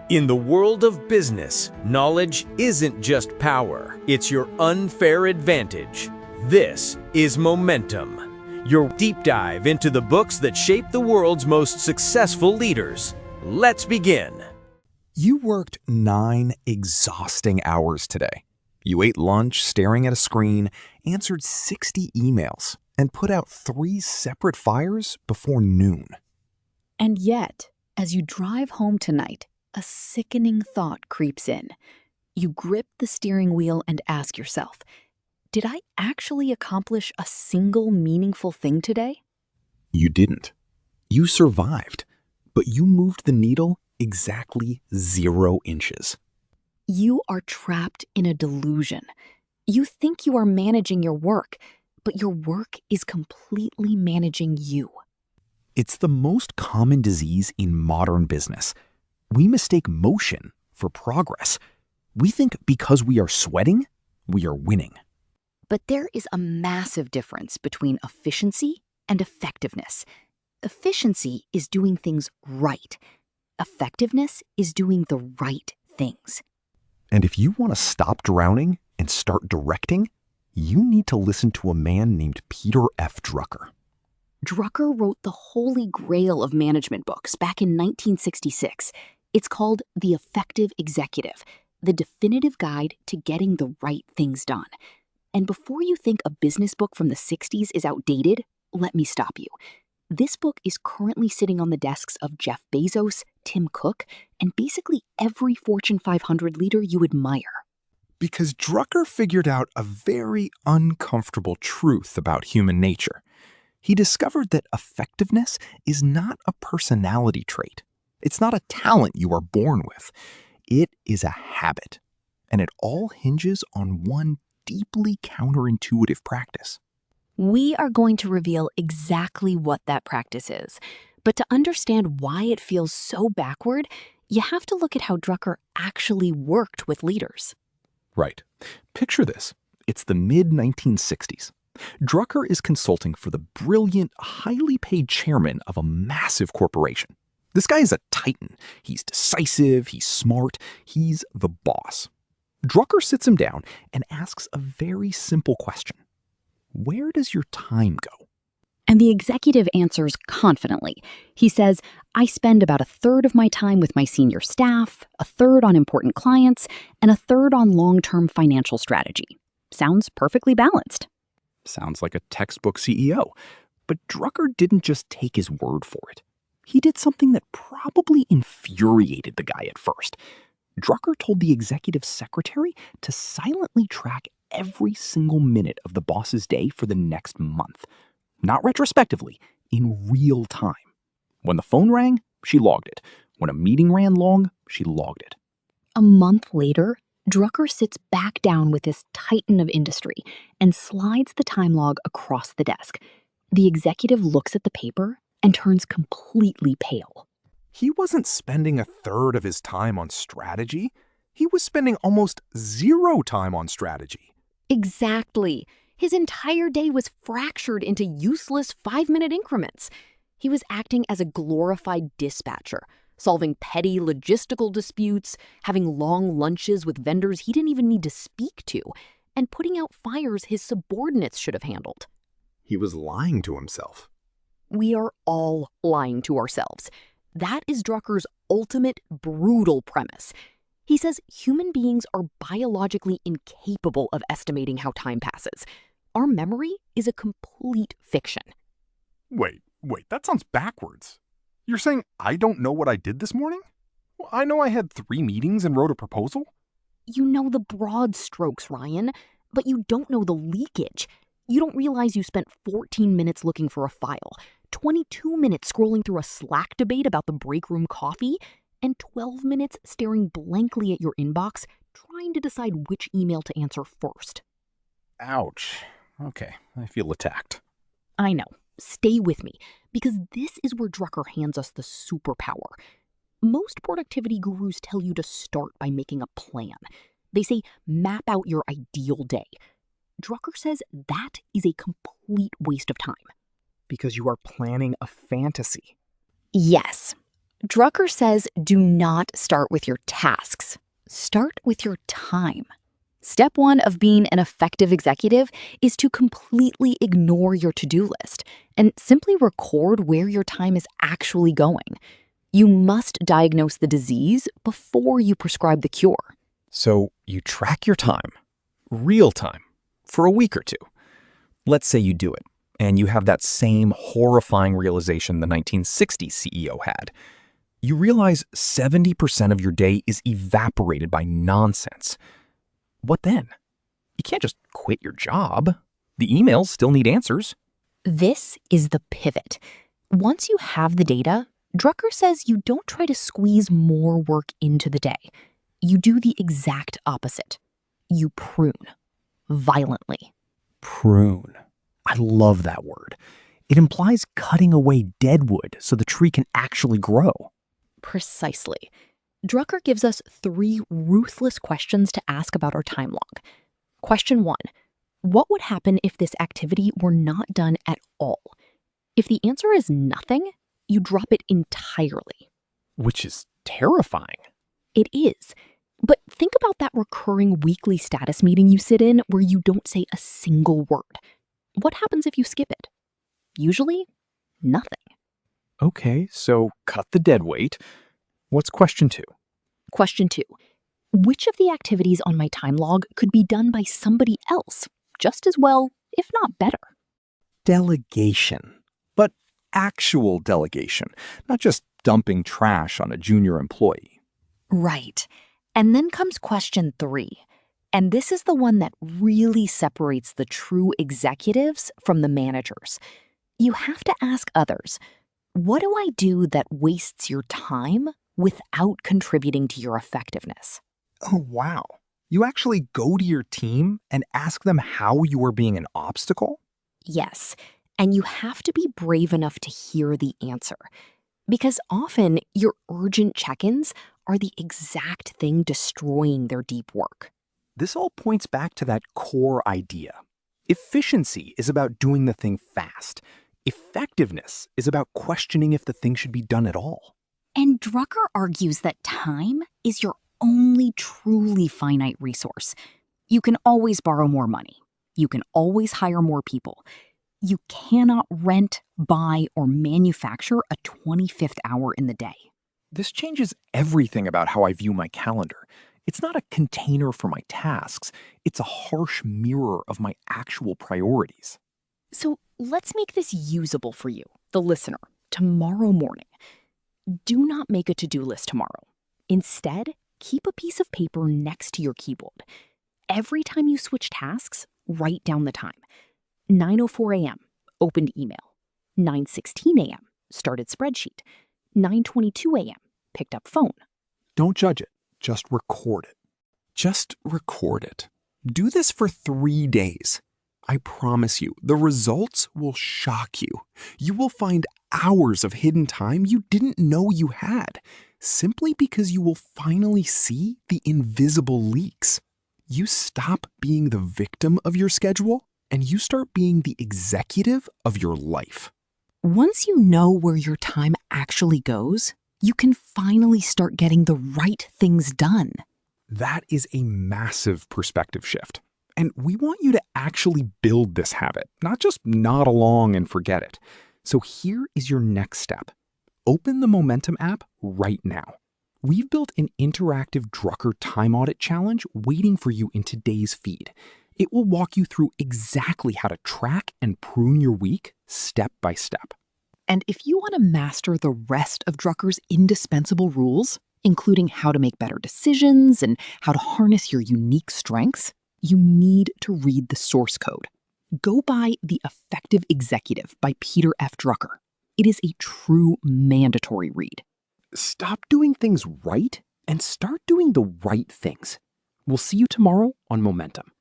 In the world of business, knowledge isn't just power, it's your unfair advantage. This is Momentum, your deep dive into the books that shape the world's most successful leaders. Let's begin. You worked 9 exhausting hours today. You ate lunch staring at a screen, answered 60 emails, and put out 3 separate fires before noon. And yet, as you drive home tonight, a sickening thought creeps in. You grip the steering wheel and ask yourself, did I actually accomplish a single meaningful thing today? You didn't. You survived, but you moved the needle exactly 0 inches. You are trapped in a delusion. You think you are managing your work, but your work is completely managing you. It's the most common disease in modern business. We mistake motion for progress. We think because we are sweating, we are winning. But there is a massive difference between efficiency and effectiveness. Efficiency is doing things right. Effectiveness is doing the right things. And if you want to stop drowning and start directing, you need to listen to a man named Peter F. Drucker. Drucker wrote the holy grail of management books back in 1966. It's called The Effective Executive, the definitive guide to getting the right things done. And before you think a business book from the 60s is outdated, let me stop you. This book is currently sitting on the desks of Jeff Bezos, Tim Cook, and basically every Fortune 500 leader you admire. Because Drucker figured out a very uncomfortable truth about human nature. He discovered that effectiveness is not a personality trait. It's not a talent you are born with. It is a habit. And it all hinges on one deeply counterintuitive practice. We are going to reveal exactly what that practice is. But to understand why it feels so backward, you have to look at how Drucker actually worked with leaders. Right. Picture this. It's the mid-1960s. Drucker is consulting for the brilliant, highly paid chairman of a massive corporation. This guy is a titan. He's decisive, he's smart, he's the boss. Drucker sits him down and asks a very simple question. Where does your time go? And the executive answers confidently. He says, I spend about 1/3 of my time with my senior staff, 1/3 on important clients, and 1/3 on long-term financial strategy. Sounds perfectly balanced. Sounds like a textbook CEO. But Drucker didn't just take his word for it. He did something that probably infuriated the guy at first. Drucker told the executive secretary to silently track every single minute of the boss's day for the next month. Not retrospectively, in real time. When the phone rang, she logged it. When a meeting ran long, she logged it. A month later, Drucker sits back down with this titan of industry and slides the time log across the desk. The executive looks at the paper and turns completely pale. He wasn't spending 1/3 of his time on strategy. He was spending almost 0 time on strategy. Exactly. His entire day was fractured into useless 5-minute increments. He was acting as a glorified dispatcher, solving petty logistical disputes, having long lunches with vendors he didn't even need to speak to, and putting out fires his subordinates should have handled. He was lying to himself. We are all lying to ourselves. That is Drucker's ultimate brutal premise. He says human beings are biologically incapable of estimating how time passes. Our memory is a complete fiction. Wait, that sounds backwards. You're saying I don't know what I did this morning? Well, I know I had 3 meetings and wrote a proposal. You know the broad strokes, Ryan, but you don't know the leakage. You don't realize you spent 14 minutes looking for a file, 22 minutes scrolling through a Slack debate about the break room coffee, and 12 minutes staring blankly at your inbox, trying to decide which email to answer first. Ouch. Okay, I feel attacked. I know. Stay with me, because this is where Drucker hands us the superpower. Most productivity gurus tell you to start by making a plan. They say, map out your ideal day. Drucker says that is a complete waste of time. Because you are planning a fantasy. Yes. Drucker says do not start with your tasks. Start with your time. Step 1 of being an effective executive is to completely ignore your to-do list and simply record where your time is actually going. You must diagnose the disease before you prescribe the cure. So you track your time, real time, for a week or two. Let's say you do it, and you have that same horrifying realization the 1960s CEO had. You realize 70% of your day is evaporated by nonsense. What then? You can't just quit your job. The emails still need answers. This is the pivot. Once you have the data, Drucker says you don't try to squeeze more work into the day. You do the exact opposite. You prune. Violently. Prune. I love that word. It implies cutting away dead wood so the tree can actually grow. Precisely. Drucker gives us 3 ruthless questions to ask about our time log. Question 1. What would happen if this activity were not done at all? If the answer is nothing, you drop it entirely. Which is terrifying. It is. But think about that recurring weekly status meeting you sit in where you don't say a single word. What happens if you skip it? Usually, nothing. Okay, so cut the dead weight. What's question 2? Question 2. Which of the activities on my time log could be done by somebody else just as well, if not better? Delegation. But actual delegation, not just dumping trash on a junior employee. Right. And then comes question 3. And this is the one that really separates the true executives from the managers. You have to ask others, what do I do that wastes your time without contributing to your effectiveness? Oh, wow. You actually go to your team and ask them how you are being an obstacle? Yes, and you have to be brave enough to hear the answer. Because often, your urgent check-ins are the exact thing destroying their deep work. This all points back to that core idea. Efficiency is about doing the thing fast. Effectiveness is about questioning if the thing should be done at all. And Drucker argues that time is your only truly finite resource. You can always borrow more money. You can always hire more people. You cannot rent, buy, or manufacture a 25th hour in the day. This changes everything about how I view my calendar. It's not a container for my tasks. It's a harsh mirror of my actual priorities. So let's make this usable for you, the listener, tomorrow morning. Do not make a to-do list tomorrow. Instead, keep a piece of paper next to your keyboard. Every time you switch tasks, write down the time. 9:04 a.m., opened email. 9:16 a.m., started spreadsheet. 9:22 a.m., picked up phone. Don't judge it. Just record it. Just record it. Do this for 3 days. I promise you, the results will shock you. You will find hours of hidden time you didn't know you had, simply because you will finally see the invisible leaks. You stop being the victim of your schedule, and you start being the executive of your life. Once you know where your time actually goes, you can finally start getting the right things done. That is a massive perspective shift. And we want you to actually build this habit, not just nod along and forget it. So here is your next step. Open the Momentum app right now. We've built an interactive Drucker time audit challenge waiting for you in today's feed. It will walk you through exactly how to track and prune your week step by step. And if you want to master the rest of Drucker's indispensable rules, including how to make better decisions and how to harness your unique strengths, you need to read the source code. Go buy The Effective Executive by Peter F. Drucker. It is a true mandatory read. Stop doing things right and start doing the right things. We'll see you tomorrow on Momentum.